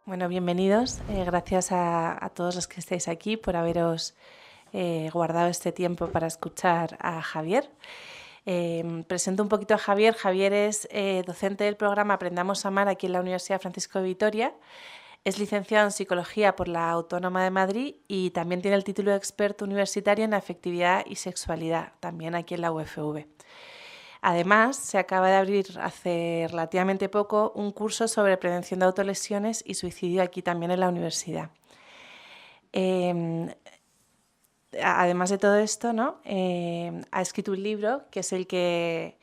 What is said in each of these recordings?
Bueno, bienvenidos. Gracias a todos los que estáis aquí por haberos guardado este tiempo para escuchar a Javier. Presento un poquito a Javier. Javier es docente del programa Aprendamos a Amar aquí en la Universidad Francisco de Vitoria. Es licenciado en Psicología por la Autónoma de Madrid y también tiene el título de experto universitario en afectividad y sexualidad, también aquí en la UFV. Además, se acaba de abrir hace relativamente poco un curso sobre prevención de autolesiones y suicidio aquí también en la universidad. Además de todo esto, ¿no? Ha escrito un libro que es el que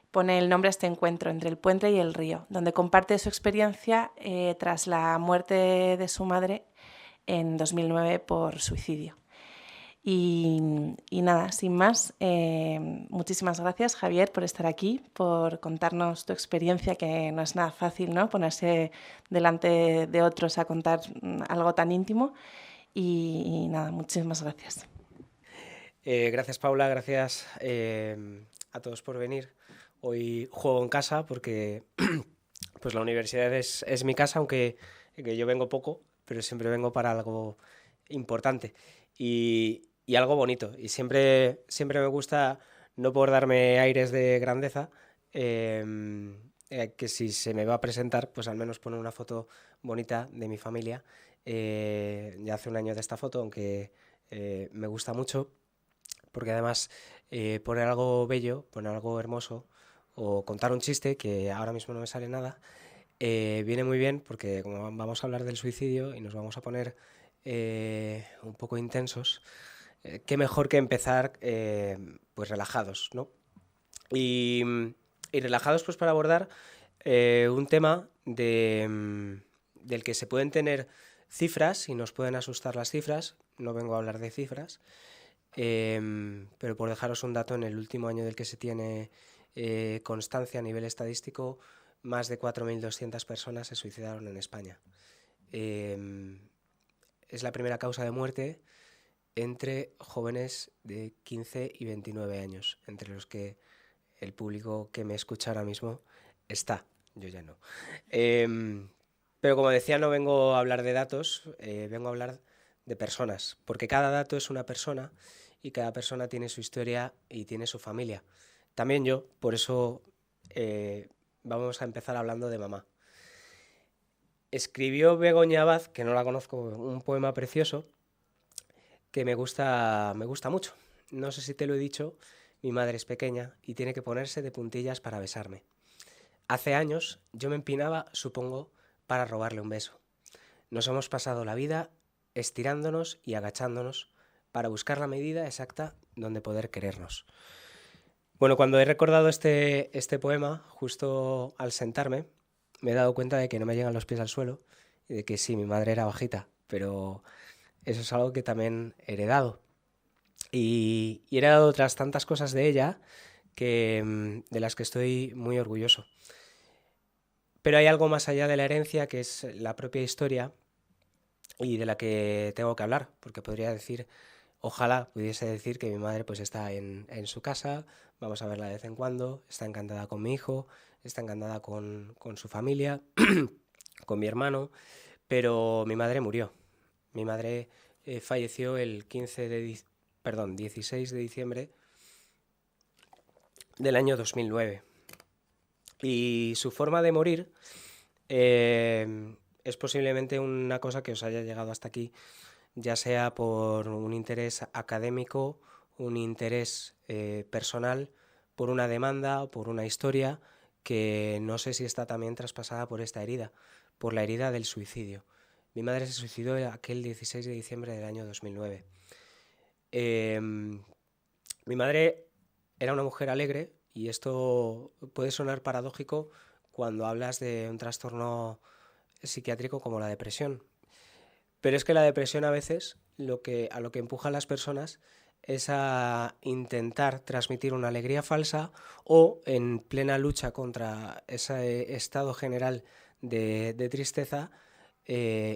pone el nombre a este encuentro, Entre el puente y el río, donde comparte su experiencia tras la muerte de su madre en 2009 por suicidio. Y nada, sin más, muchísimas gracias, Javier, por estar aquí, por contarnos tu experiencia, que no es nada fácil, ¿no? Ponerse delante de otros a contar algo tan íntimo. Y nada, muchísimas gracias. Gracias, Paula, gracias a todos por venir. Hoy juego en casa porque pues la universidad es mi casa, aunque que yo vengo poco, pero siempre vengo para algo importante y algo bonito. Y siempre me gusta, no por darme aires de grandeza, que si se me va a presentar, pues al menos poner una foto bonita de mi familia. Ya hace un año de esta foto, aunque me gusta mucho porque además poner algo bello, poner algo hermoso o contar un chiste, que ahora mismo no me sale nada, viene muy bien porque como vamos a hablar del suicidio y nos vamos a poner un poco intensos, qué mejor que empezar pues relajados, ¿no? Y, y relajados pues para abordar un tema del que se pueden tener cifras y nos pueden asustar las cifras, no vengo a hablar de cifras, pero por dejaros un dato, en el último año del que se tiene constancia a nivel estadístico, más de 4.200 personas se suicidaron en España. Es la primera causa de muerte entre jóvenes de 15 y 29 años, entre los que el público que me escucha ahora mismo está, yo ya no. Pero como decía, no vengo a hablar de datos, vengo a hablar de personas, porque cada dato es una persona y cada persona tiene su historia y tiene su familia. También yo, por eso vamos a empezar hablando de mamá. Escribió Begoña Abad, que no la conozco, un poema precioso que me gusta mucho. No sé si te lo he dicho, mi madre es pequeña y tiene que ponerse de puntillas para besarme. Hace años yo me empinaba, supongo, para robarle un beso. Nos hemos pasado la vida estirándonos y agachándonos para buscar la medida exacta donde poder querernos. Bueno, cuando he recordado este poema, justo al sentarme, me he dado cuenta de que no me llegan los pies al suelo y de que sí, mi madre era bajita, pero eso es algo que también he heredado. Y he heredado otras tantas cosas de ella de las que estoy muy orgulloso. Pero hay algo más allá de la herencia, que es la propia historia y de la que tengo que hablar, porque podría decir, ojalá pudiese decir que mi madre pues está en su casa, vamos a verla de vez en cuando, está encantada con mi hijo, está encantada con su familia, con mi hermano, pero mi madre murió. Mi madre falleció el 16 de diciembre del año 2009. Y su forma de morir es posiblemente una cosa que os haya llegado hasta aquí, ya sea por un interés académico, un interés personal, por una demanda o por una historia que no sé si está también traspasada por esta herida, por la herida del suicidio. Mi madre se suicidó aquel 16 de diciembre del año 2009. Mi madre era una mujer alegre y esto puede sonar paradójico cuando hablas de un trastorno psiquiátrico como la depresión. Pero es que la depresión a veces a lo que empuja a las personas es a intentar transmitir una alegría falsa o en plena lucha contra ese estado general de tristeza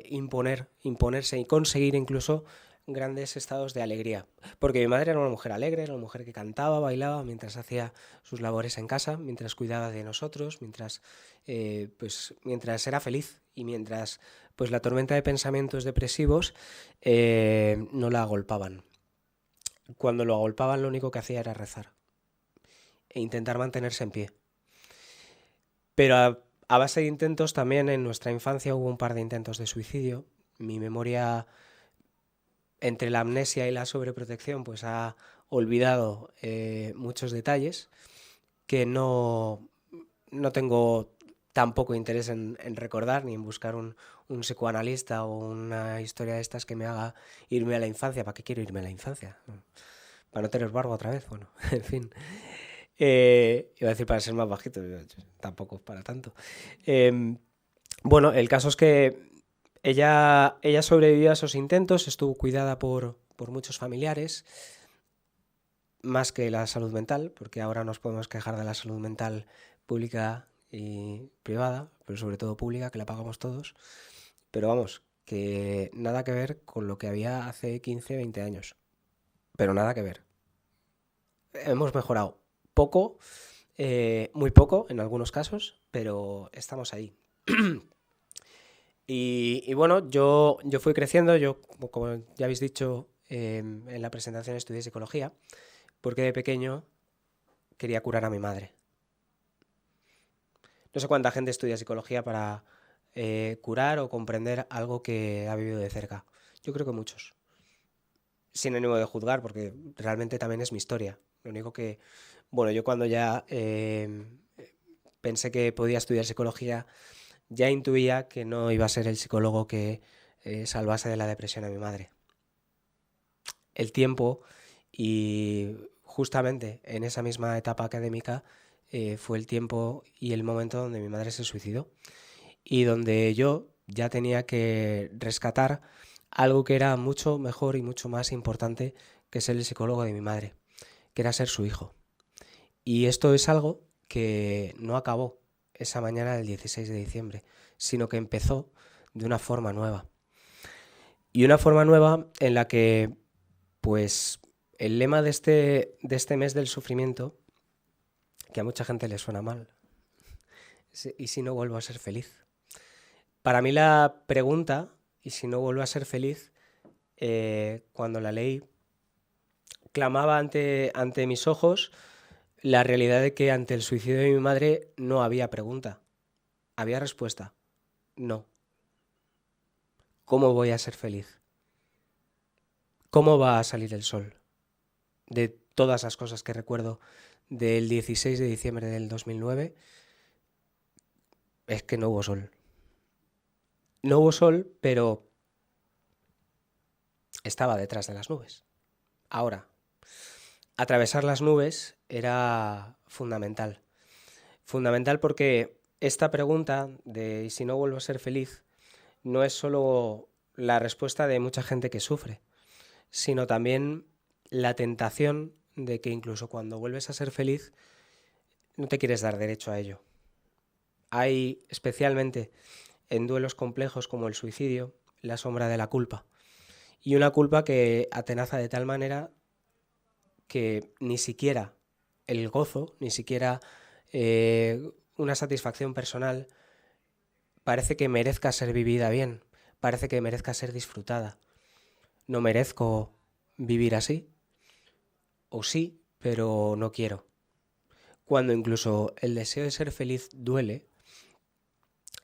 imponerse y conseguir incluso grandes estados de alegría. Porque mi madre era una mujer alegre, era una mujer que cantaba, bailaba mientras hacía sus labores en casa, mientras cuidaba de nosotros, mientras era feliz y mientras pues la tormenta de pensamientos depresivos no la agolpaban. Cuando lo agolpaban, lo único que hacía era rezar e intentar mantenerse en pie. Pero a base de intentos, también en nuestra infancia hubo un par de intentos de suicidio. Mi memoria, entre la amnesia y la sobreprotección, pues ha olvidado muchos detalles que no tengo tampoco interés en recordar, ni en buscar un psicoanalista o una historia de estas que me haga irme a la infancia. ¿Para qué quiero irme a la infancia? ¿Para no tener barba otra vez? Bueno, en fin. Iba a decir para ser más bajito, tampoco para tanto. Bueno, el caso es que ella sobrevivió a esos intentos, estuvo cuidada por muchos familiares, más que la salud mental, porque ahora nos podemos quejar de la salud mental pública y privada, pero sobre todo pública, que la pagamos todos. Pero vamos, que nada que ver con lo que había hace 15, 20 años. Pero nada que ver. Hemos mejorado poco, muy poco en algunos casos, pero estamos ahí. Y bueno, yo fui creciendo, como ya habéis dicho en la presentación, estudié psicología, porque de pequeño quería curar a mi madre. No sé cuánta gente estudia psicología para curar o comprender algo que ha vivido de cerca. Yo creo que muchos. Sin ánimo de juzgar, porque realmente también es mi historia. Lo único que, bueno, yo cuando ya pensé que podía estudiar psicología, ya intuía que no iba a ser el psicólogo que salvase de la depresión a mi madre. El tiempo y justamente en esa misma etapa académica fue el tiempo y el momento donde mi madre se suicidó y donde yo ya tenía que rescatar algo que era mucho mejor y mucho más importante que ser el psicólogo de mi madre, que era ser su hijo. Y esto es algo que no acabó esa mañana del 16 de diciembre, sino que empezó de una forma nueva. Y una forma nueva en la que, pues, el lema de este mes del sufrimiento, que a mucha gente le suena mal, ¿y si no vuelvo a ser feliz? Para mí la pregunta, ¿y si no vuelvo a ser feliz? Cuando la leí, clamaba ante mis ojos la realidad de que ante el suicidio de mi madre no había pregunta, había respuesta, no. ¿Cómo voy a ser feliz? ¿Cómo va a salir el sol? De todas las cosas que recuerdo del 16 de diciembre del 2009, es que no hubo sol. No hubo sol, pero estaba detrás de las nubes. Ahora, atravesar las nubes era fundamental. Fundamental porque esta pregunta de ¿y si no vuelvo a ser feliz? No es solo la respuesta de mucha gente que sufre, sino también la tentación de que incluso cuando vuelves a ser feliz no te quieres dar derecho a ello. Hay, especialmente en duelos complejos como el suicidio, la sombra de la culpa. Y una culpa que atenaza de tal manera que ni siquiera el gozo, ni siquiera una satisfacción personal parece que merezca ser vivida bien, parece que merezca ser disfrutada. No merezco vivir así, o sí, pero no quiero. Cuando incluso el deseo de ser feliz duele,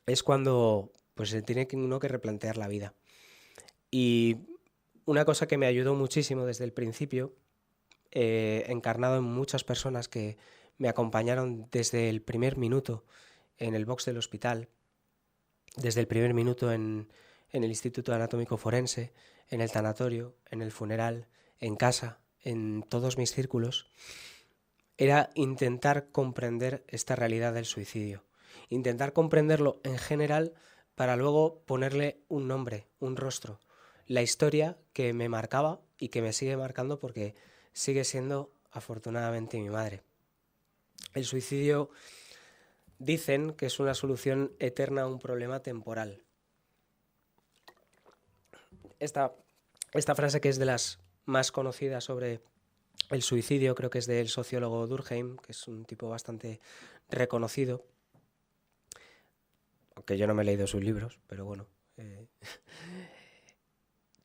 es cuando pues se tiene uno que replantear la vida. Y una cosa que me ayudó muchísimo desde el principio, encarnado en muchas personas que me acompañaron desde el primer minuto en el box del hospital, desde el primer minuto en el Instituto Anatómico Forense, en el tanatorio, en el funeral, en casa, en todos mis círculos, era intentar comprender esta realidad del suicidio. Intentar comprenderlo en general para luego ponerle un nombre, un rostro. La historia que me marcaba y que me sigue marcando porque sigue siendo afortunadamente mi madre. El suicidio dicen que es una solución eterna a un problema temporal. Esta esta frase que es de las más conocidas sobre el suicidio, creo que es del sociólogo Durkheim, que es un tipo bastante reconocido, aunque yo no me he leído sus libros, pero bueno.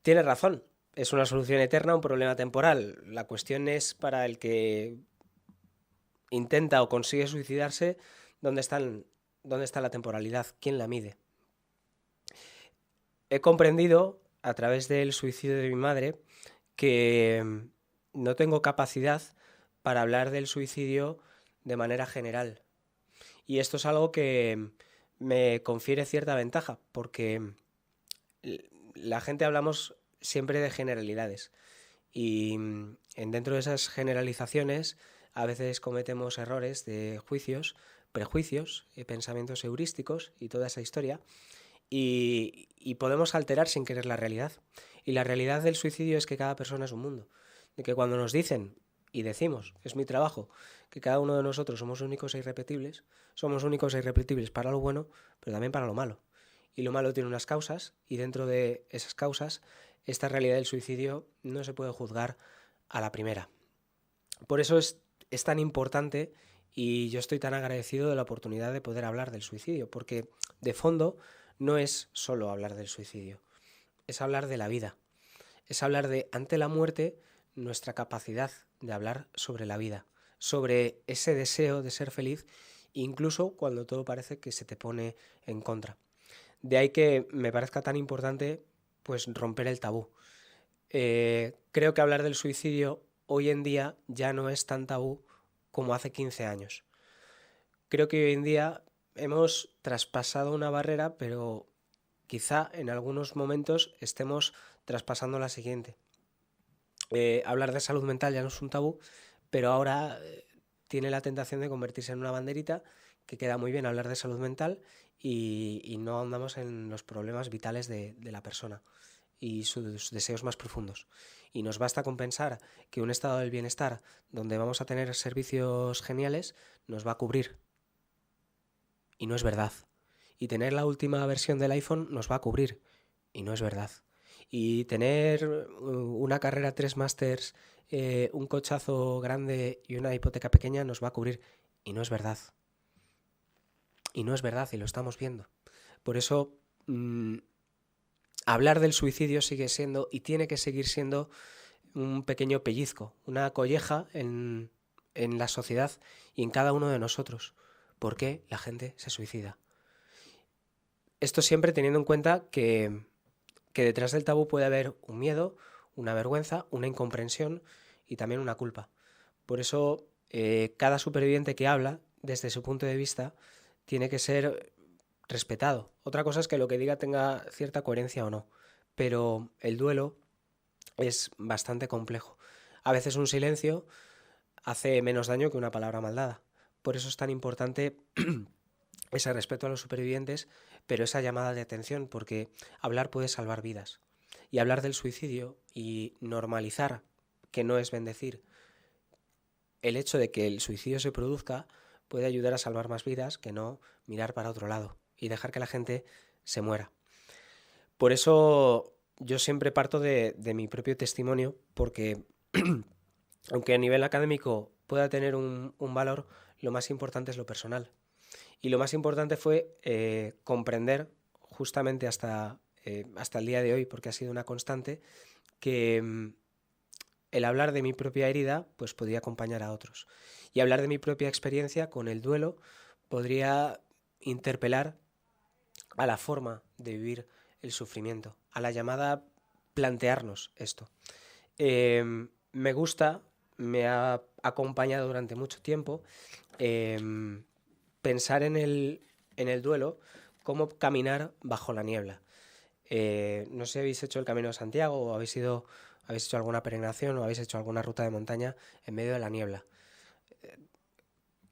Tiene razón, es una solución eterna a un problema temporal. La cuestión es para el que intenta o consigue suicidarse, ¿dónde está la temporalidad? ¿Quién la mide? He comprendido, a través del suicidio de mi madre, que no tengo capacidad para hablar del suicidio de manera general. Y esto es algo que me confiere cierta ventaja, porque la gente hablamos siempre de generalidades. Y dentro de esas generalizaciones a veces cometemos errores de juicios, prejuicios, pensamientos heurísticos y toda esa historia. Y podemos alterar sin querer la realidad. Y la realidad del suicidio es que cada persona es un mundo. De que cuando nos dicen, y decimos, es mi trabajo, que cada uno de nosotros somos únicos e irrepetibles, somos únicos e irrepetibles para lo bueno, pero también para lo malo. Y lo malo tiene unas causas, y dentro de esas causas, esta realidad del suicidio no se puede juzgar a la primera. Por eso es tan importante, y yo estoy tan agradecido de la oportunidad de poder hablar del suicidio, porque de fondo no es solo hablar del suicidio, es hablar de la vida, es hablar de, ante la muerte, nuestra capacidad de hablar sobre la vida, sobre ese deseo de ser feliz, incluso cuando todo parece que se te pone en contra. De ahí que me parezca tan importante pues romper el tabú. Creo que hablar del suicidio hoy en día ya no es tan tabú como hace 15 años. Creo que hoy en día hemos traspasado una barrera, pero quizá en algunos momentos estemos traspasando la siguiente. Hablar de salud mental ya no es un tabú, pero ahora tiene la tentación de convertirse en una banderita, que queda muy bien hablar de salud mental y no ahondamos en los problemas vitales de la persona y sus deseos más profundos. Y nos basta con pensar que un estado del bienestar donde vamos a tener servicios geniales nos va a cubrir. Y no es verdad. Y tener la última versión del iPhone nos va a cubrir. Y no es verdad. Y tener una carrera, 3 másters, un cochazo grande y una hipoteca pequeña nos va a cubrir. Y no es verdad. Y no es verdad, y lo estamos viendo. Por eso, hablar del suicidio sigue siendo y tiene que seguir siendo un pequeño pellizco, una colleja en la sociedad y en cada uno de nosotros. ¿Por qué la gente se suicida? Esto siempre teniendo en cuenta que detrás del tabú puede haber un miedo, una vergüenza, una incomprensión y también una culpa. Por eso, cada superviviente que habla, desde su punto de vista, tiene que ser respetado. Otra cosa es que lo que diga tenga cierta coherencia o no, pero el duelo es bastante complejo. A veces un silencio hace menos daño que una palabra mal dada. Por eso es tan importante ese respeto a los supervivientes, pero esa llamada de atención, porque hablar puede salvar vidas. Y hablar del suicidio y normalizar, que no es bendecir, el hecho de que el suicidio se produzca puede ayudar a salvar más vidas que no mirar para otro lado y dejar que la gente se muera. Por eso yo siempre parto de mi propio testimonio, porque aunque a nivel académico pueda tener un valor, lo más importante es lo personal. Y lo más importante fue comprender, justamente hasta el día de hoy, porque ha sido una constante, que el hablar de mi propia herida pues podría acompañar a otros. Y hablar de mi propia experiencia con el duelo podría interpelar a la forma de vivir el sufrimiento, a la llamada plantearnos esto. Me gusta, me ha acompañado durante mucho tiempo pensar en el duelo como caminar bajo la niebla. No sé si habéis hecho el Camino de Santiago o habéis hecho alguna peregrinación o habéis hecho alguna ruta de montaña en medio de la niebla.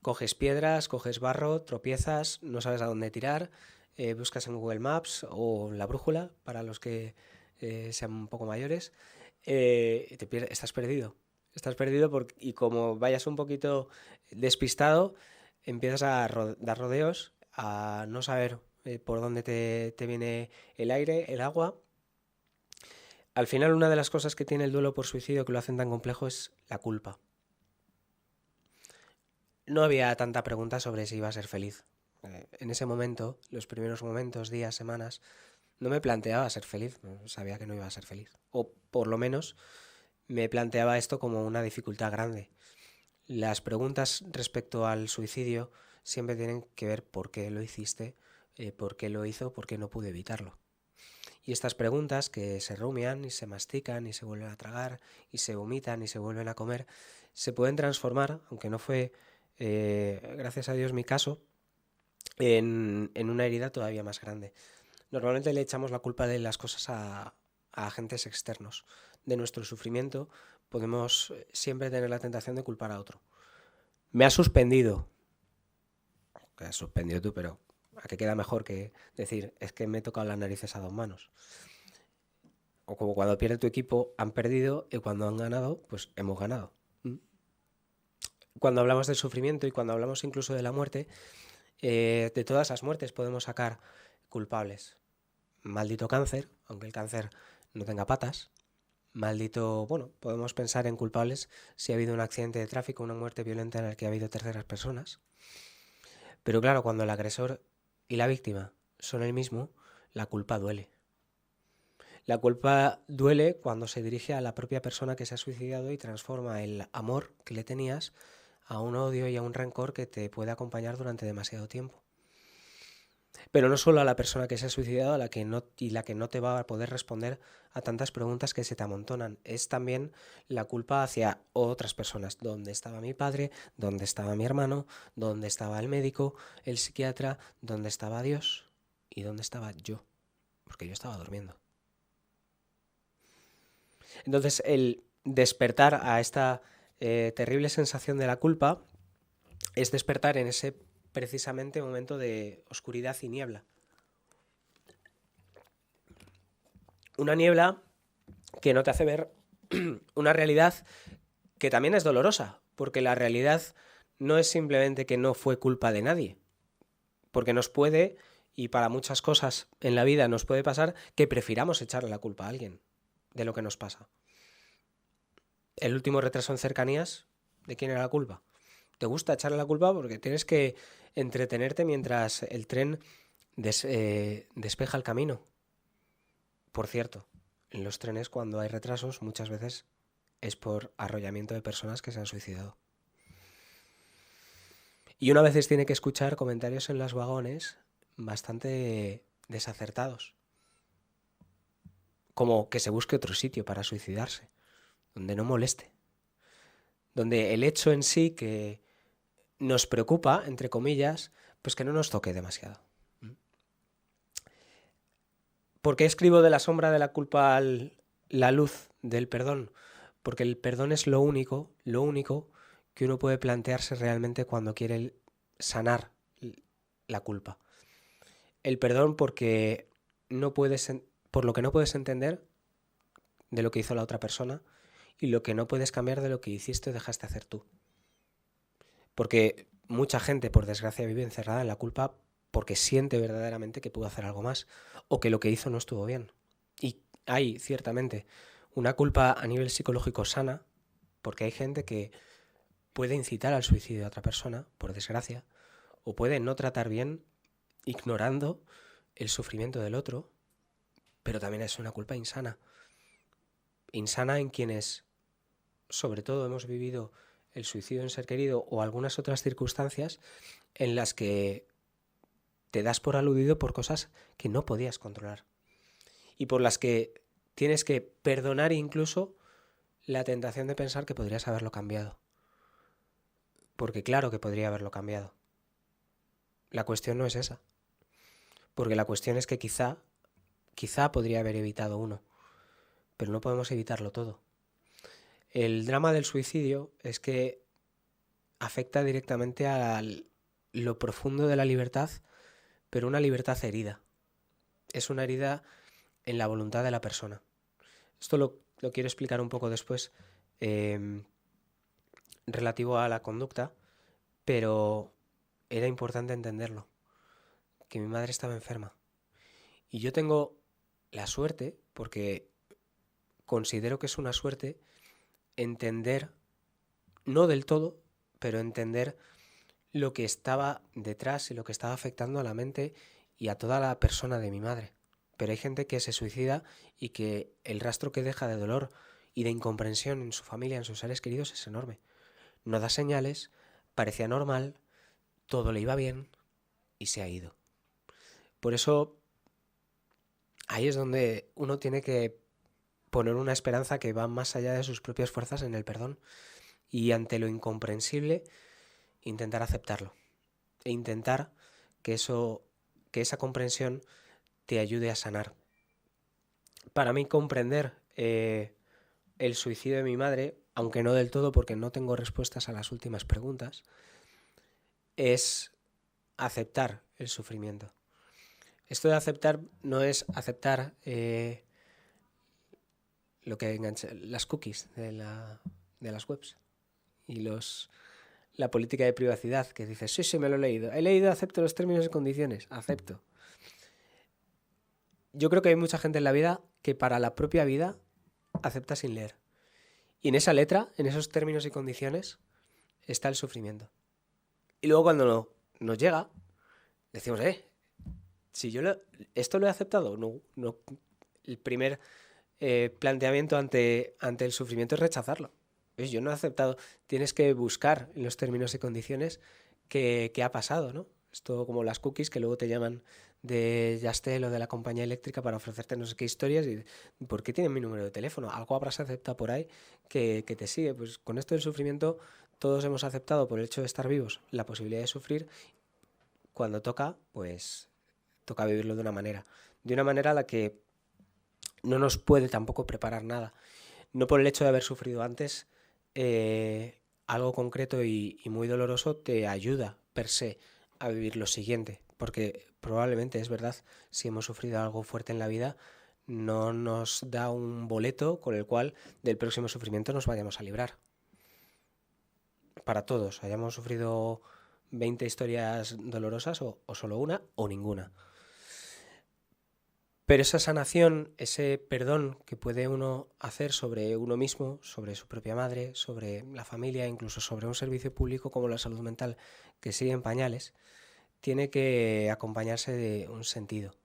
Coges piedras, coges barro, tropiezas, no sabes a dónde tirar, buscas en Google Maps o la brújula para los que sean un poco mayores, estás perdido. Estás perdido y como vayas un poquito despistado, empiezas a dar rodeos, a no saber por dónde te viene el aire, el agua. Al final, una de las cosas que tiene el duelo por suicidio que lo hacen tan complejo es la culpa. No había tanta pregunta sobre si iba a ser feliz. En ese momento, los primeros momentos, días, semanas, no me planteaba ser feliz, sabía que no iba a ser feliz. O por lo menos me planteaba esto como una dificultad grande. Las preguntas respecto al suicidio siempre tienen que ver por qué lo hiciste, por qué lo hizo, por qué no pude evitarlo. Y estas preguntas que se rumian y se mastican y se vuelven a tragar y se vomitan y se vuelven a comer, se pueden transformar, aunque no fue, gracias a Dios, mi caso, en una herida todavía más grande. Normalmente le echamos la culpa de las cosas a agentes externos. De nuestro sufrimiento podemos siempre tener la tentación de culpar a otro. Me has suspendido. Te has suspendido tú, pero ¿a qué queda mejor que decir es que me he tocado las narices a dos manos? O como cuando pierde tu equipo, han perdido, y cuando han ganado, pues hemos ganado. Cuando hablamos del sufrimiento y cuando hablamos incluso de la muerte, de todas las muertes podemos sacar culpables. Maldito cáncer, aunque el cáncer no tenga patas. Maldito, bueno, podemos pensar en culpables si ha habido un accidente de tráfico, una muerte violenta en la que ha habido terceras personas. Pero claro, cuando el agresor y la víctima son el mismo, la culpa duele. La culpa duele cuando se dirige a la propia persona que se ha suicidado y transforma el amor que le tenías a un odio y a un rencor que te puede acompañar durante demasiado tiempo. Pero no solo a la persona que se ha suicidado la que no te va a poder responder a tantas preguntas que se te amontonan. Es también la culpa hacia otras personas. ¿Dónde estaba mi padre? ¿Dónde estaba mi hermano? ¿Dónde estaba el médico? ¿El psiquiatra? ¿Dónde estaba Dios? ¿Y dónde estaba yo? Porque yo estaba durmiendo. Entonces, el despertar a esta terrible sensación de la culpa es despertar en ese precisamente momento de oscuridad y niebla. Una niebla que no te hace ver una realidad que también es dolorosa, porque la realidad no es simplemente que no fue culpa de nadie, porque nos puede, y para muchas cosas en la vida nos puede pasar, que prefiramos echarle la culpa a alguien de lo que nos pasa. El último retraso en cercanías, ¿de quién era la culpa? Te gusta echarle la culpa porque tienes que entretenerte mientras el tren despeja el camino. Por cierto, en los trenes cuando hay retrasos muchas veces es por arrollamiento de personas que se han suicidado. Y uno a veces tiene que escuchar comentarios en los vagones bastante desacertados. Como que se busque otro sitio para suicidarse, donde no moleste. Donde el hecho en sí que nos preocupa, entre comillas, pues que no nos toque demasiado. ¿Por qué escribo de la sombra de la culpa la luz del perdón? Porque el perdón es lo único que uno puede plantearse realmente cuando quiere sanar la culpa. El perdón porque no puedes, por lo que no puedes entender de lo que hizo la otra persona y lo que no puedes cambiar de lo que hiciste o dejaste hacer tú. Porque mucha gente, por desgracia, vive encerrada en la culpa porque siente verdaderamente que pudo hacer algo más o que lo que hizo no estuvo bien. Y hay, ciertamente, una culpa a nivel psicológico sana, porque hay gente que puede incitar al suicidio a otra persona, por desgracia, o puede no tratar bien, ignorando el sufrimiento del otro, pero también es una culpa insana. Insana en quienes, sobre todo, hemos vivido el suicidio en ser querido o algunas otras circunstancias en las que te das por aludido por cosas que no podías controlar y por las que tienes que perdonar incluso la tentación de pensar que podrías haberlo cambiado. Porque claro que podría haberlo cambiado. La cuestión no es esa. Porque la cuestión es que quizá podría haber evitado uno, pero no podemos evitarlo todo. El drama del suicidio es que afecta directamente a lo profundo de la libertad, pero una libertad herida. Es una herida en la voluntad de la persona. Esto lo quiero explicar un poco después relativo a la conducta, pero era importante entenderlo, que mi madre estaba enferma. Y yo tengo la suerte, porque considero que es una suerte entender, no del todo, pero entender lo que estaba detrás y lo que estaba afectando a la mente y a toda la persona de mi madre. Pero hay gente que se suicida y que el rastro que deja de dolor y de incomprensión en su familia, en sus seres queridos, es enorme. No da señales, parecía normal, todo le iba bien y se ha ido. Por eso, ahí es donde uno tiene que poner una esperanza que va más allá de sus propias fuerzas en el perdón y ante lo incomprensible intentar aceptarlo e intentar que esa comprensión te ayude a sanar. Para mí comprender el suicidio de mi madre, aunque no del todo porque no tengo respuestas a las últimas preguntas, es aceptar el sufrimiento. Esto de aceptar no es aceptar lo que engancha, las cookies de las webs y la política de privacidad, que dices, sí, me lo he leído, acepto los términos y condiciones, acepto. Yo creo que hay mucha gente en la vida que para la propia vida acepta sin leer. Y en esa letra, en esos términos y condiciones, está el sufrimiento. Y luego cuando nos llega, decimos, si yo esto lo he aceptado, no. El primer planteamiento ante el sufrimiento es rechazarlo. ¿Ves? Yo no he aceptado. Tienes que buscar en los términos y condiciones qué ha pasado, ¿no? Esto como las cookies que luego te llaman de Yastel o de la compañía eléctrica para ofrecerte no sé qué historias y ¿por qué tienen mi número de teléfono? Algo habrás aceptado por ahí que te sigue. Pues con esto del sufrimiento todos hemos aceptado por el hecho de estar vivos la posibilidad de sufrir. Cuando toca, pues toca vivirlo de una manera a la que no nos puede tampoco preparar nada. No por el hecho de haber sufrido antes algo concreto y muy doloroso te ayuda per se a vivir lo siguiente, porque probablemente es verdad, si hemos sufrido algo fuerte en la vida, no nos da un boleto con el cual del próximo sufrimiento nos vayamos a librar. Para todos, hayamos sufrido 20 historias dolorosas o solo una o ninguna. Pero esa sanación, ese perdón que puede uno hacer sobre uno mismo, sobre su propia madre, sobre la familia, incluso sobre un servicio público como la salud mental que sigue en pañales, tiene que acompañarse de un sentido.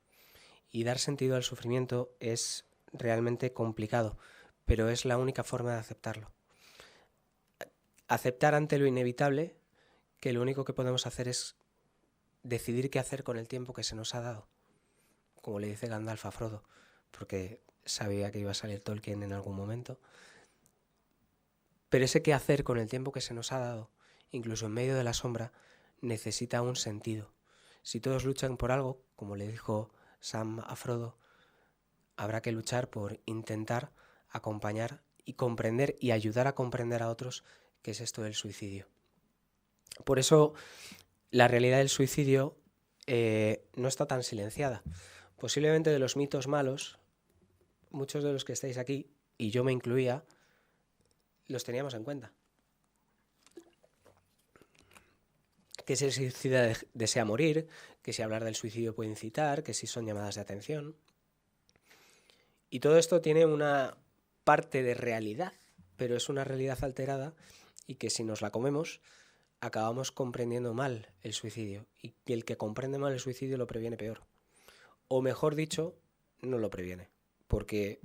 Y dar sentido al sufrimiento es realmente complicado, pero es la única forma de aceptarlo. Aceptar ante lo inevitable que lo único que podemos hacer es decidir qué hacer con el tiempo que se nos ha dado. Como le dice Gandalf a Frodo, porque sabía que iba a salir Tolkien en algún momento. Pero ese qué hacer con el tiempo que se nos ha dado, incluso en medio de la sombra, necesita un sentido. Si todos luchan por algo, como le dijo Sam a Frodo, habrá que luchar por intentar acompañar y comprender y ayudar a comprender a otros qué es esto del suicidio. Por eso la realidad del suicidio no está tan silenciada. Posiblemente de los mitos malos, muchos de los que estáis aquí, y yo me incluía, los teníamos en cuenta. Que si el suicida desea morir, que si hablar del suicidio puede incitar, que si son llamadas de atención. Y todo esto tiene una parte de realidad, pero es una realidad alterada y que si nos la comemos, acabamos comprendiendo mal el suicidio. Y el que comprende mal el suicidio lo previene peor. O mejor dicho, no lo previene. Porque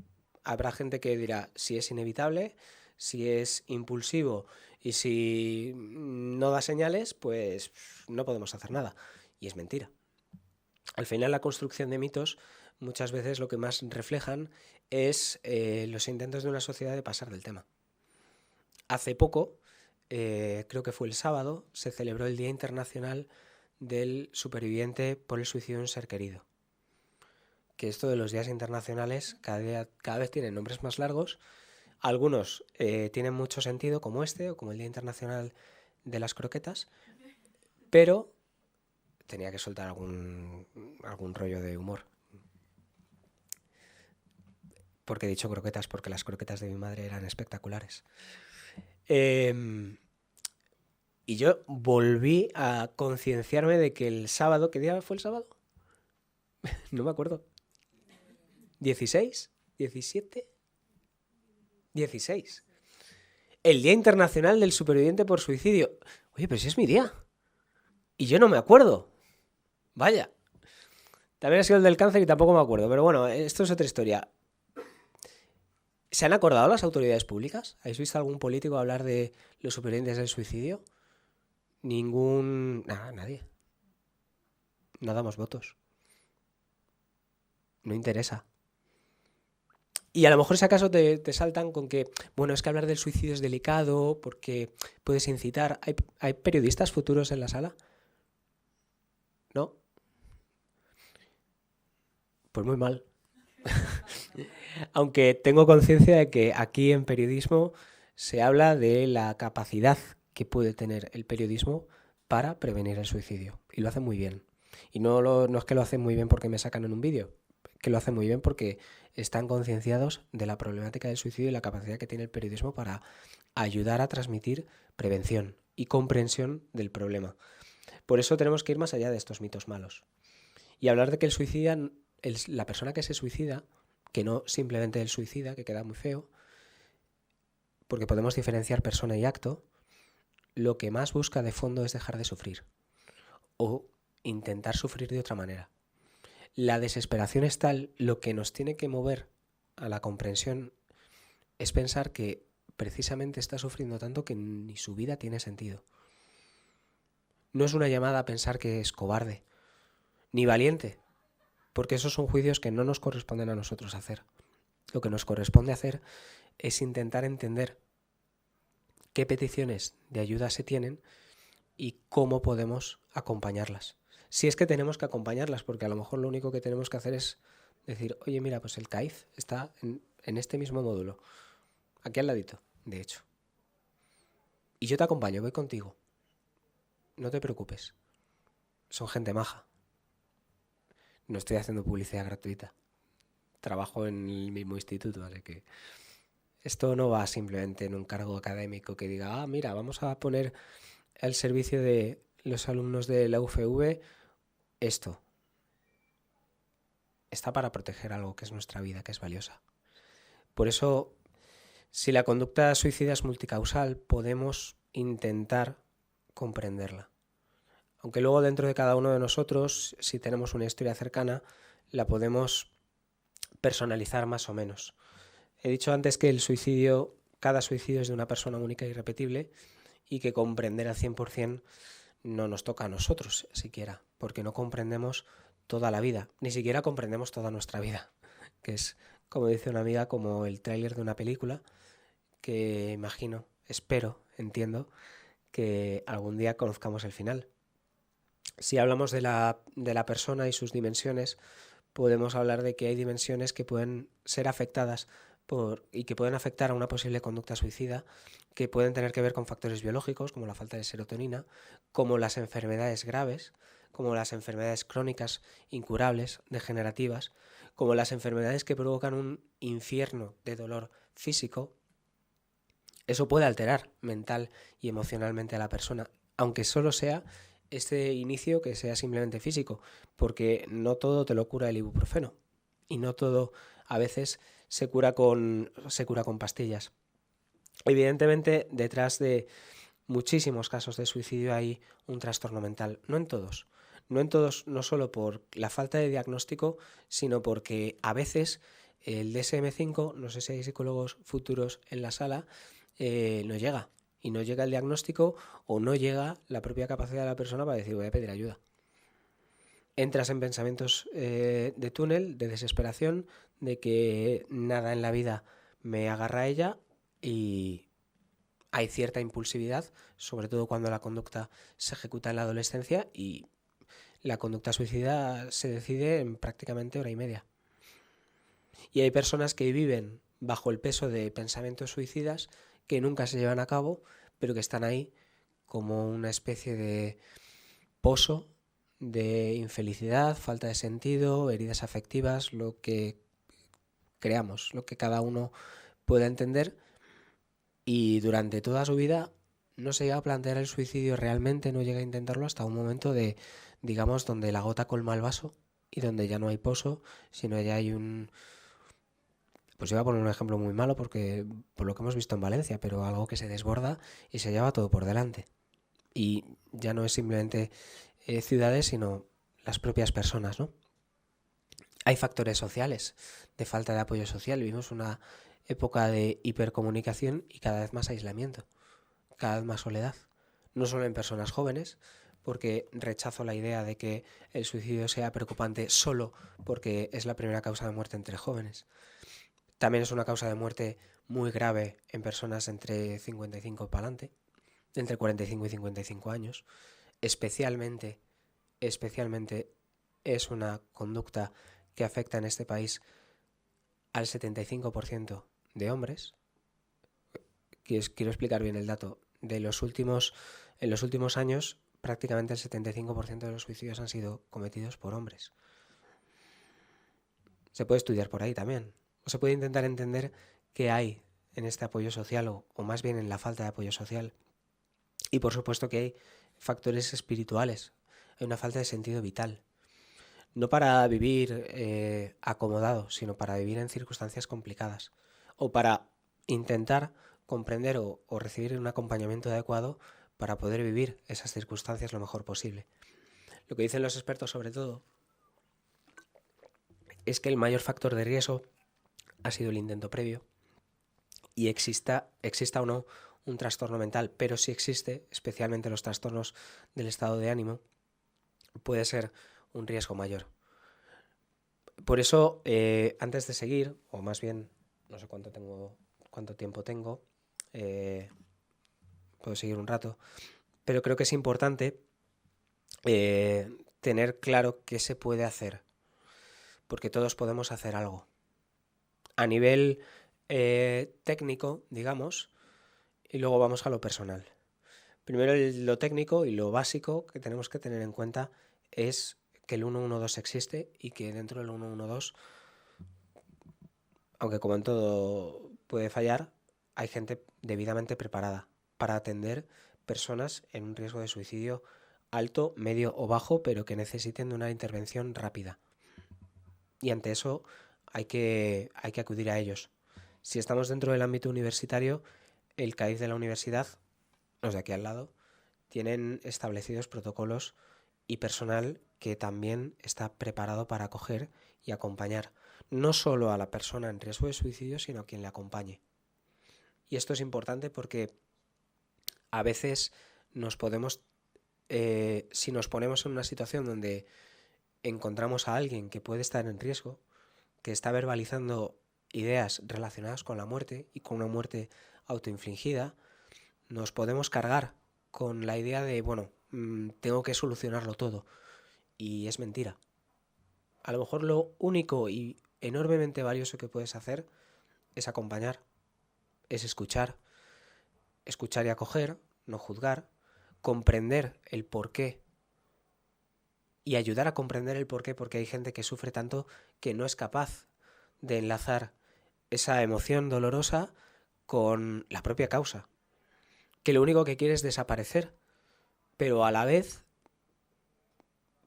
habrá gente que dirá, si es inevitable, si es impulsivo y si no da señales, pues no podemos hacer nada. Y es mentira. Al final, la construcción de mitos muchas veces lo que más reflejan es los intentos de una sociedad de pasar del tema. Hace poco, creo que fue el sábado, se celebró el Día Internacional del Superviviente por el Suicidio de un Ser Querido. Que esto de los días internacionales cada vez tienen nombres más largos. Algunos tienen mucho sentido, como este, o como el Día Internacional de las Croquetas, pero tenía que soltar algún rollo de humor. Porque he dicho croquetas porque las croquetas de mi madre eran espectaculares. Y yo volví a concienciarme de que el sábado, ¿qué día fue el sábado? No me acuerdo. ¿16? ¿17? 16. El Día Internacional del Superviviente por Suicidio. Oye, pero si es mi día. Y yo no me acuerdo. Vaya. También ha sido el del cáncer y tampoco me acuerdo. Pero bueno, esto es otra historia. ¿Se han acordado las autoridades públicas? ¿Habéis visto algún político hablar de los supervivientes del suicidio? Nadie. No damos votos. No interesa. Y a lo mejor si acaso te saltan con que, bueno, es que hablar del suicidio es delicado porque puedes incitar. ¿Hay periodistas futuros en la sala? ¿No? Pues muy mal. Aunque tengo conciencia de que aquí en periodismo se habla de la capacidad que puede tener el periodismo para prevenir el suicidio. Y lo hacen muy bien. Y no es que lo hacen muy bien porque me sacan en un vídeo, que lo hacen muy bien porque están concienciados de la problemática del suicidio y la capacidad que tiene el periodismo para ayudar a transmitir prevención y comprensión del problema. Por eso tenemos que ir más allá de estos mitos malos. Y hablar de que la persona que se suicida, que no simplemente el suicida, que queda muy feo, porque podemos diferenciar persona y acto, lo que más busca de fondo es dejar de sufrir o intentar sufrir de otra manera. La desesperación es tal, lo que nos tiene que mover a la comprensión es pensar que precisamente está sufriendo tanto que ni su vida tiene sentido. No es una llamada a pensar que es cobarde, ni valiente, porque esos son juicios que no nos corresponden a nosotros hacer. Lo que nos corresponde hacer es intentar entender qué peticiones de ayuda se tienen y cómo podemos acompañarlas. Si es que tenemos que acompañarlas, porque a lo mejor lo único que tenemos que hacer es decir, oye, mira, pues el CAIF está en este mismo módulo, aquí al ladito, de hecho. Y yo te acompaño, voy contigo. No te preocupes. Son gente maja. No estoy haciendo publicidad gratuita. Trabajo en el mismo instituto, así que esto no va simplemente en un cargo académico que diga, mira, vamos a poner al servicio de los alumnos de la UFV esto. Está para proteger algo que es nuestra vida, que es valiosa. Por eso, si la conducta suicida es multicausal, podemos intentar comprenderla. Aunque luego dentro de cada uno de nosotros, si tenemos una historia cercana, la podemos personalizar más o menos. He dicho antes que cada suicidio es de una persona única e irrepetible y que comprender al 100% no nos toca a nosotros siquiera, porque no comprendemos toda la vida, ni siquiera comprendemos toda nuestra vida, que es, como dice una amiga, como el tráiler de una película que imagino, espero, entiendo, que algún día conozcamos el final. Si hablamos de la persona y sus dimensiones, podemos hablar de que hay dimensiones que pueden ser afectadas y que pueden afectar a una posible conducta suicida, que pueden tener que ver con factores biológicos, como la falta de serotonina, como las enfermedades graves, como las enfermedades crónicas incurables, degenerativas, como las enfermedades que provocan un infierno de dolor físico. Eso puede alterar mental y emocionalmente a la persona, aunque solo sea este inicio que sea simplemente físico, porque no todo te lo cura el ibuprofeno y no todo a veces se cura con pastillas. Evidentemente, detrás de muchísimos casos de suicidio hay un trastorno mental, no en todos, no solo por la falta de diagnóstico, sino porque a veces el DSM-5, no sé si hay psicólogos futuros en la sala, no llega. Y no llega el diagnóstico o no llega la propia capacidad de la persona para decir voy a pedir ayuda. Entras en pensamientos de túnel, de desesperación, de que nada en la vida me agarra a ella y hay cierta impulsividad, sobre todo cuando la conducta se ejecuta en la adolescencia y la conducta suicida se decide en prácticamente hora y media. Y hay personas que viven bajo el peso de pensamientos suicidas que nunca se llevan a cabo, pero que están ahí como una especie de pozo de infelicidad, falta de sentido, heridas afectivas, lo que creamos, lo que cada uno pueda entender, y durante toda su vida no se llega a plantear el suicidio realmente, no llega a intentarlo hasta un momento de, digamos, donde la gota colma el vaso y donde ya no hay pozo, sino ya hay Pues iba a poner un ejemplo muy malo por lo que hemos visto en Valencia, pero algo que se desborda y se lleva todo por delante. Y ya no es simplemente ciudades, sino las propias personas, ¿no? Hay factores sociales de falta de apoyo social. Vivimos una época de hipercomunicación y cada vez más aislamiento, cada vez más soledad. No solo en personas jóvenes, porque rechazo la idea de que el suicidio sea preocupante solo porque es la primera causa de muerte entre jóvenes. También es una causa de muerte muy grave en personas entre 55 para adelante, entre 45 y 55 años. Especialmente es una conducta que afecta en este país al 75% de hombres. Quiero explicar bien el dato. En los últimos años, prácticamente el 75% de los suicidios han sido cometidos por hombres. Se puede estudiar por ahí también. O se puede intentar entender qué hay en este apoyo social o más bien en la falta de apoyo social. Y por supuesto que hay factores espirituales. Hay una falta de sentido vital. No para vivir acomodado, sino para vivir en circunstancias complicadas. O para intentar comprender o recibir un acompañamiento adecuado para poder vivir esas circunstancias lo mejor posible. Lo que dicen los expertos sobre todo es que el mayor factor de riesgo ha sido el intento previo y exista o no un trastorno mental, pero si existe, especialmente los trastornos del estado de ánimo, puede ser un riesgo mayor. Por eso, antes de seguir, o más bien, no sé cuánto tiempo tengo, puedo seguir un rato, pero creo que es importante tener claro qué se puede hacer, porque todos podemos hacer algo. A nivel técnico, digamos, y luego vamos a lo personal. Primero lo técnico y lo básico que tenemos que tener en cuenta es que el 112 existe y que dentro del 112, aunque como en todo puede fallar, hay gente debidamente preparada para atender personas en un riesgo de suicidio alto, medio o bajo, pero que necesiten de una intervención rápida. Y ante eso hay que acudir a ellos. Si estamos dentro del ámbito universitario, el CAIF de la universidad, los de aquí al lado, tienen establecidos protocolos y personal que también está preparado para acoger y acompañar no solo a la persona en riesgo de suicidio, sino a quien le acompañe. Y esto es importante porque a veces si nos ponemos en una situación donde encontramos a alguien que puede estar en riesgo, que está verbalizando ideas relacionadas con la muerte y con una muerte autoinfligida, nos podemos cargar con la idea de, tengo que solucionarlo todo. Y es mentira. A lo mejor lo único y enormemente valioso que puedes hacer es acompañar, es escuchar y acoger, no juzgar, comprender el porqué y ayudar a comprender el porqué, porque hay gente que sufre tanto que no es capaz de enlazar esa emoción dolorosa con la propia causa, que lo único que quiere es desaparecer, pero a la vez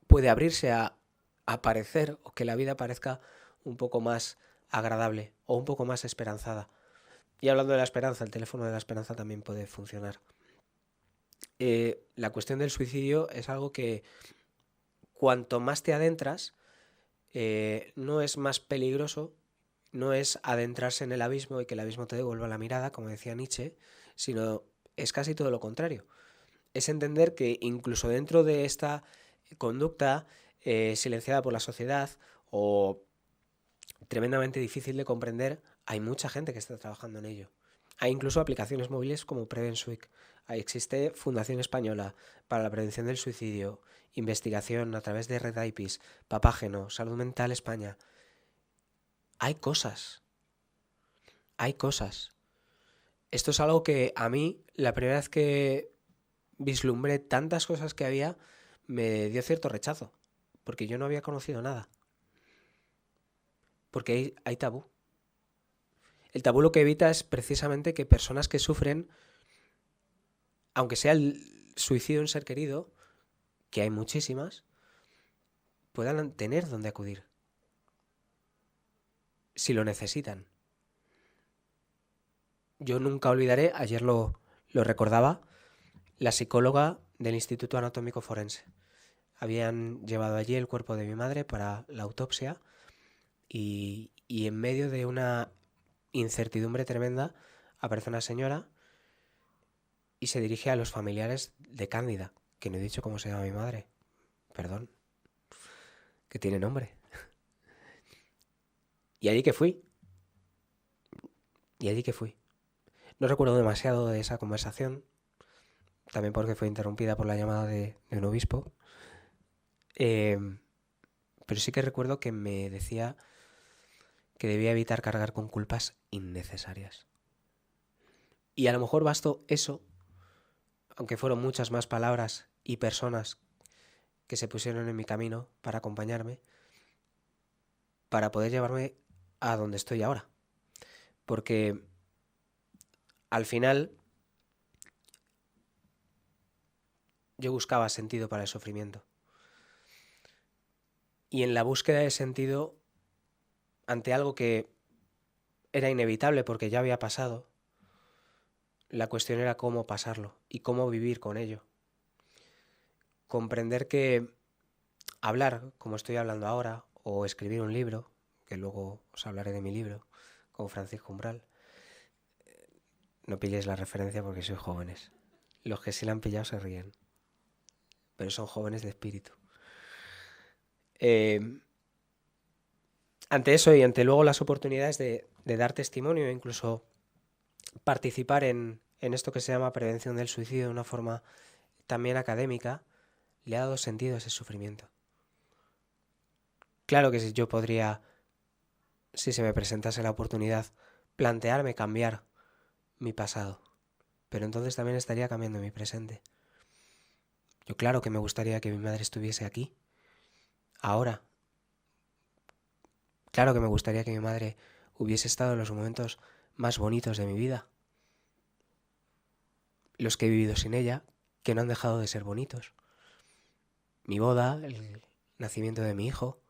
puede abrirse a aparecer o que la vida parezca un poco más agradable o un poco más esperanzada. Y hablando de la esperanza, el teléfono de la esperanza también puede funcionar. La cuestión del suicidio es algo que cuanto más te adentras, no es más peligroso, no es adentrarse en el abismo y que el abismo te devuelva la mirada, como decía Nietzsche, sino es casi todo lo contrario. Es entender que incluso dentro de esta conducta silenciada por la sociedad o tremendamente difícil de comprender, hay mucha gente que está trabajando en ello. Hay incluso aplicaciones móviles como Prevensweek. Existe Fundación Española para la Prevención del Suicidio, investigación a través de Red IPIS, Papágeno, Salud Mental España. Hay cosas. Esto es algo que a mí, la primera vez que vislumbré tantas cosas que había, me dio cierto rechazo, porque yo no había conocido nada. Porque hay tabú. El tabú lo que evita es precisamente que personas que sufren, aunque sea el suicidio de un ser querido, que hay muchísimas, puedan tener donde acudir, si lo necesitan. Yo nunca olvidaré, ayer lo recordaba, la psicóloga del Instituto Anatómico Forense. Habían llevado allí el cuerpo de mi madre para la autopsia y en medio de una incertidumbre tremenda aparece una señora y se dirige a los familiares de Cándida, que no he dicho cómo se llama mi madre, perdón, que tiene nombre. Y allí que fui, y allí que fui. No recuerdo demasiado de esa conversación, también porque fue interrumpida por la llamada de un obispo, eh, pero sí que recuerdo que me decía que debía evitar cargar con culpas innecesarias. Y a lo mejor bastó eso, aunque fueron muchas más palabras y personas que se pusieron en mi camino para acompañarme, para poder llevarme a donde estoy ahora. Porque al final yo buscaba sentido para el sufrimiento. Y en la búsqueda de sentido, ante algo que era inevitable porque ya había pasado, la cuestión era cómo pasarlo y cómo vivir con ello. Comprender que hablar, como estoy hablando ahora, o escribir un libro, que luego os hablaré de mi libro, con Francisco Umbral, no pilléis la referencia porque sois jóvenes. Los que sí la han pillado se ríen, pero son jóvenes de espíritu. Ante eso y ante luego las oportunidades de dar testimonio e incluso participar en esto que se llama prevención del suicidio de una forma también académica, le ha dado sentido a ese sufrimiento. Claro que si yo podría, si se me presentase la oportunidad, plantearme cambiar mi pasado, pero entonces también estaría cambiando mi presente. Yo claro que me gustaría que mi madre estuviese aquí, ahora. Claro que me gustaría que mi madre hubiese estado en los momentos más bonitos de mi vida, los que he vivido sin ella, que no han dejado de ser bonitos. Mi boda, el nacimiento de mi hijo,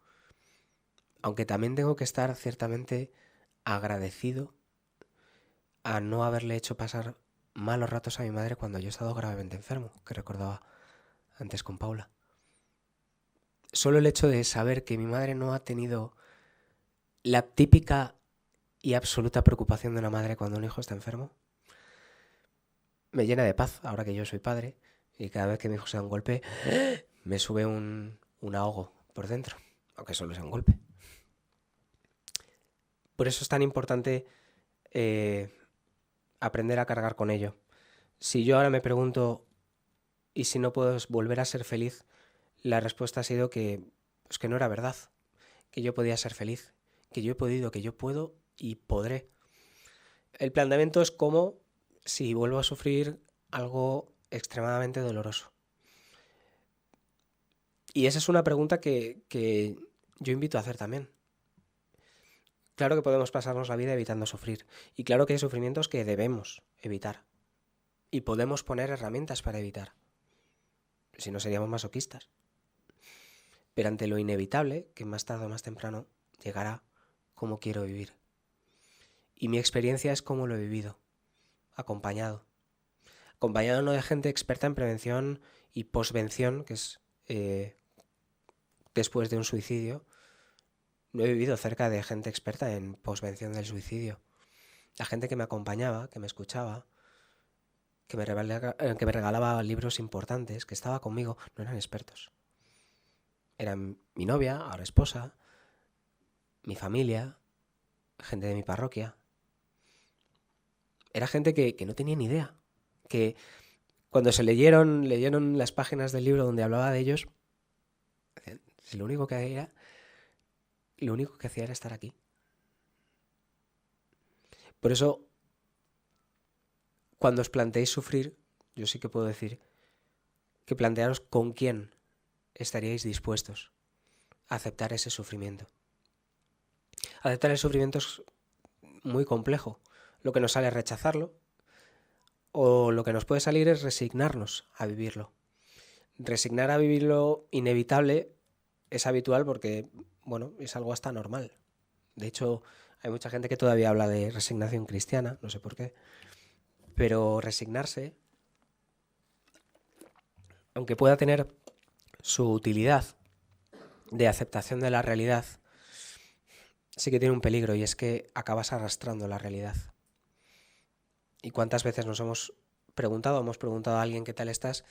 aunque también tengo que estar ciertamente agradecido a no haberle hecho pasar malos ratos a mi madre cuando yo he estado gravemente enfermo, que recordaba antes con Paula. Solo el hecho de saber que mi madre no ha tenido la típica y absoluta preocupación de una madre cuando un hijo está enfermo me llena de paz, ahora que yo soy padre, y cada vez que mi hijo se da un golpe me sube un ahogo por dentro, aunque solo sea un golpe. Por eso es tan importante aprender a cargar con ello. Si yo ahora me pregunto, ¿y si no puedo volver a ser feliz? La respuesta ha sido que no era verdad, que yo podía ser feliz, que yo he podido, que yo puedo y podré. El planteamiento es como si vuelvo a sufrir algo extremadamente doloroso. Y esa es una pregunta que yo invito a hacer también. Claro que podemos pasarnos la vida evitando sufrir. Y claro que hay sufrimientos que debemos evitar. Y podemos poner herramientas para evitar. Si no, seríamos masoquistas. Pero ante lo inevitable, que más tarde o más temprano llegará, cómo quiero vivir. Y mi experiencia es cómo lo he vivido. Acompañado. Acompañado no de gente experta en prevención y posvención, que es después de un suicidio. No he vivido cerca de gente experta en posvención del suicidio. La gente que me acompañaba, que me escuchaba, que me regalaba libros importantes, que estaba conmigo, no eran expertos. Eran mi novia, ahora esposa, mi familia, gente de mi parroquia. Era gente que no tenía ni idea. Que cuando se leyeron las páginas del libro donde hablaba de ellos, lo único que hacía era estar aquí. Por eso, cuando os planteéis sufrir, yo sí que puedo decir que plantearos con quién estaríais dispuestos a aceptar ese sufrimiento. Aceptar el sufrimiento es muy complejo. Lo que nos sale es rechazarlo, o lo que nos puede salir es resignarnos a vivirlo. Resignar a vivir lo inevitable es habitual porque, bueno, es algo hasta normal. De hecho, Hay mucha gente que todavía habla de resignación cristiana, no sé por qué, pero resignarse, aunque pueda tener su utilidad de aceptación de la realidad, sí que tiene un peligro, y es que acabas arrastrando la realidad. ¿Y cuántas veces nos hemos preguntado a alguien qué tal estás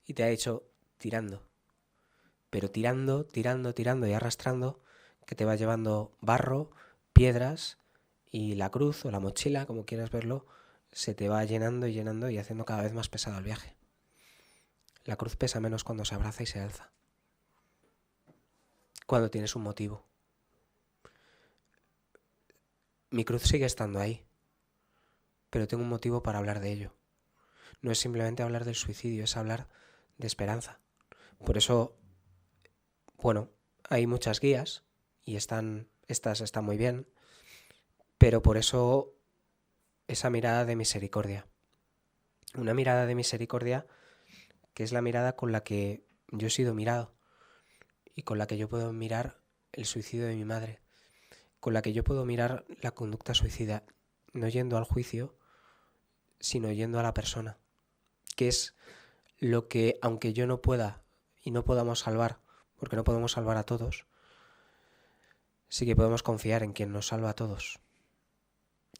y te ha dicho tirando? Pero tirando, tirando, tirando y arrastrando, que te va llevando barro, piedras, y la cruz o la mochila, como quieras verlo, se te va llenando y llenando y haciendo cada vez más pesado el viaje. La cruz pesa menos cuando se abraza y se alza, cuando tienes un motivo. Mi cruz sigue estando ahí, pero tengo un motivo para hablar de ello. No es simplemente hablar del suicidio, es hablar de esperanza. Por eso, bueno, hay muchas guías y estas están muy bien, pero por eso esa mirada de misericordia. Una mirada de misericordia que es la mirada con la que yo he sido mirado y con la que yo puedo mirar el suicidio de mi madre, con la que yo puedo mirar la conducta suicida, no yendo al juicio, sino yendo a la persona, que es lo que, aunque yo no pueda y no podamos salvar, porque no podemos salvar a todos, sí que podemos confiar en quien nos salva a todos,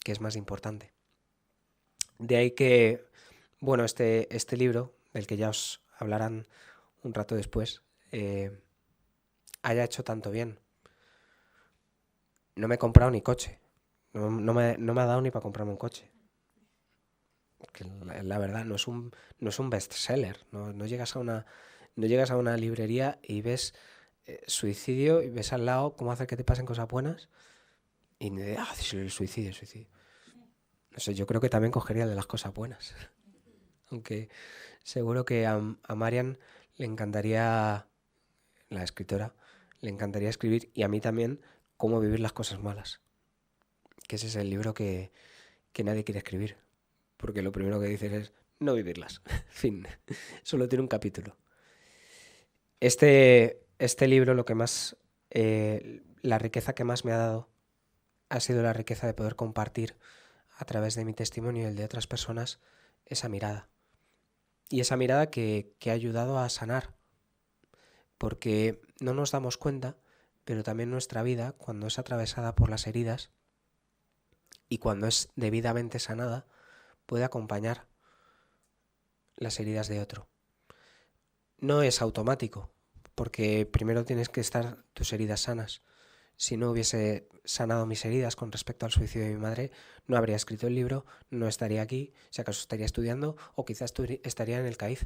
que es más importante. De ahí que, bueno, este libro, del que ya os hablarán un rato después, haya hecho tanto bien. No me he comprado ni coche, no me ha dado ni para comprarme un coche. Que la verdad no es un bestseller, no llegas a una librería y ves suicidio y ves al lado cómo hacer que te pasen cosas buenas y el suicidio. No sé, yo creo que también cogería el de las cosas buenas. Aunque seguro que a Marian le encantaría, la escritora, le encantaría escribir, y a mí también, cómo vivir las cosas malas. Que ese es el libro que nadie quiere escribir. Porque lo primero que dices es no vivirlas. Fin. Solo tiene un capítulo. Este libro, lo que más, la riqueza que más me ha dado ha sido la riqueza de poder compartir a través de mi testimonio y el de otras personas esa mirada. Y esa mirada que ha ayudado a sanar. Porque no nos damos cuenta, pero también nuestra vida, cuando es atravesada por las heridas y cuando es debidamente sanada, puede acompañar las heridas de otro. No es automático, porque primero tienes que estar tus heridas sanas. Si no hubiese sanado mis heridas con respecto al suicidio de mi madre, no habría escrito el libro, no estaría aquí, si acaso estaría estudiando, o quizás estaría en el CAIF,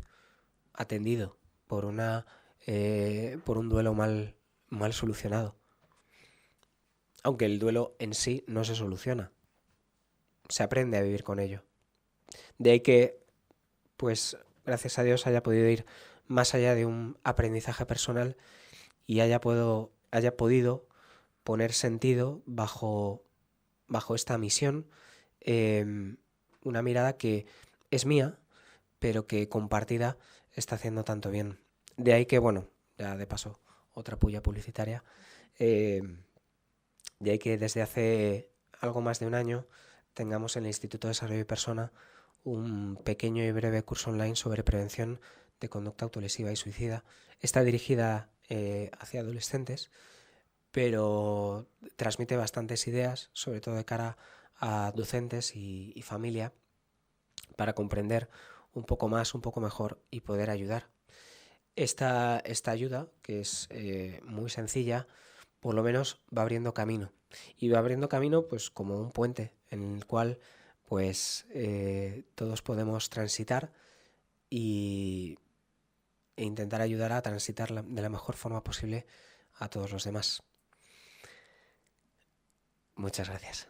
atendido por un duelo mal solucionado. Aunque el duelo en sí no se soluciona, se aprende a vivir con ello. De ahí que, pues, gracias a Dios haya podido ir más allá de un aprendizaje personal y haya podido poner sentido bajo esta misión, una mirada que es mía, pero que compartida está haciendo tanto bien. De ahí que, bueno, ya de paso, otra puya publicitaria, de ahí que desde hace algo más de un año tengamos en el Instituto de Desarrollo y Persona un pequeño y breve curso online sobre prevención de conducta autolesiva y suicida. Está dirigida hacia adolescentes, pero transmite bastantes ideas, sobre todo de cara a docentes y familia, para comprender un poco más, un poco mejor y poder ayudar. Esta ayuda, que es muy sencilla, por lo menos va abriendo camino. Y va abriendo camino pues como un puente en el cual pues todos podemos transitar e intentar ayudar a transitar de la mejor forma posible a todos los demás. Muchas gracias.